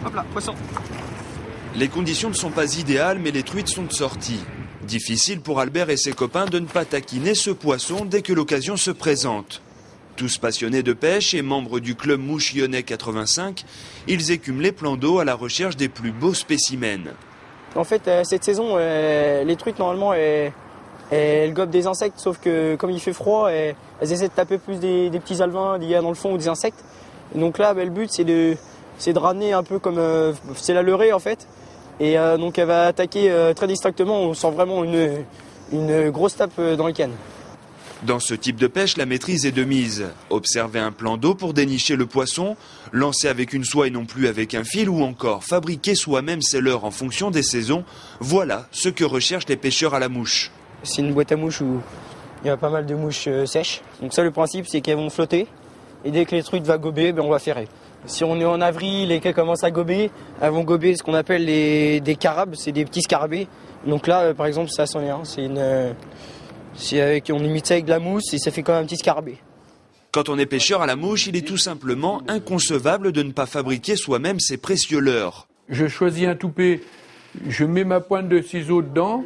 Hop là, poisson. Les conditions ne sont pas idéales, mais les truites sont sorties. Difficile pour Albert et ses copains de ne pas taquiner ce poisson dès que l'occasion se présente. Tous passionnés de pêche et membres du club Mouche Lyonnais 85, ils écument les plans d'eau à la recherche des plus beaux spécimens. En fait, cette saison, les truites, normalement, elles gobent des insectes, sauf que comme il fait froid, elles essaient de taper plus des petits alevins, des gars dans le fond ou des insectes. Et donc là, le but, c'est de ramener un peu comme... c'est la leurrée, en fait. Et donc elle va attaquer très distinctement, on sent vraiment une grosse tape dans les cannes. Dans ce type de pêche, la maîtrise est de mise. Observer un plan d'eau pour dénicher le poisson, lancer avec une soie et non plus avec un fil, ou encore fabriquer soi-même ses leurres en fonction des saisons, voilà ce que recherchent les pêcheurs à la mouche. C'est une boîte à mouches où il y a pas mal de mouches sèches. Donc ça, le principe, c'est qu'elles vont flotter. Et dès que les truites vont gober, on va ferrer. Si on est en avril et qu'elles commencent à gober, elles vont gober ce qu'on appelle des carabes, c'est des petits scarabées. Donc là, par exemple, ça c'en est un. On imite ça avec de la mousse et ça fait comme un petit scarabée. Quand on est pêcheur à la mouche, il est tout simplement inconcevable de ne pas fabriquer soi-même ses précieux leurres. Je choisis un toupet, je mets ma pointe de ciseau dedans.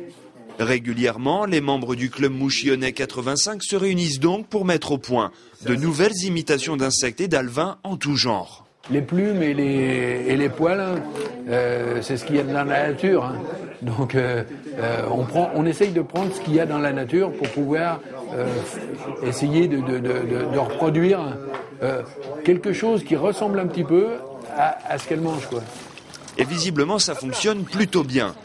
Régulièrement, les membres du club Mouche Lyonnais 85 se réunissent donc pour mettre au point de nouvelles imitations d'insectes et d'alevins en tout genre. Les plumes et les poils, c'est ce qu'il y a dans la nature. Hein. Donc on essaye de prendre ce qu'il y a dans la nature pour pouvoir essayer de reproduire quelque chose qui ressemble un petit peu à ce qu'elle mange, quoi. Et visiblement, ça fonctionne plutôt bien.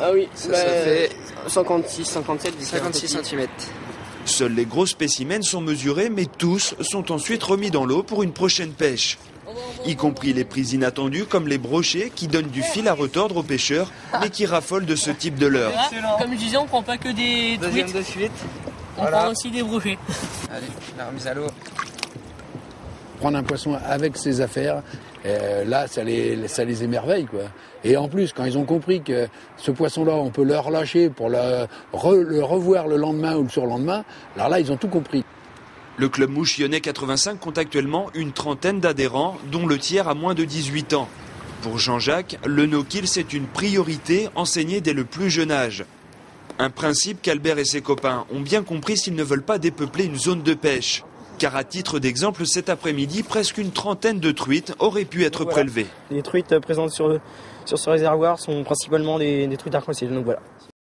Ah oui, ça fait 56 cm. Seuls les gros spécimens sont mesurés, mais tous sont ensuite remis dans l'eau pour une prochaine pêche. Y compris les prises inattendues comme les brochets qui donnent du fil à retordre aux pêcheurs, mais qui raffolent de ce type de leurre. Comme je disais, on prend pas que des truites. Deuxième de suite. On prend aussi des brochets. Allez, la remise à l'eau. Prendre un poisson avec ses affaires, là, ça les émerveille, quoi. Et en plus, quand ils ont compris que ce poisson-là, on peut le relâcher pour le revoir le lendemain ou le surlendemain, alors là, ils ont tout compris. Le club Mouche Lyonnais 85 compte actuellement une trentaine d'adhérents, dont le tiers a moins de 18 ans. Pour Jean-Jacques, le no-kill, c'est une priorité enseignée dès le plus jeune âge. Un principe qu'Albert et ses copains ont bien compris s'ils ne veulent pas dépeupler une zone de pêche. Car à titre d'exemple, cet après-midi, presque une trentaine de truites auraient pu être prélevées. Les truites présentes sur ce réservoir sont principalement des truites arc-en-ciel, donc voilà.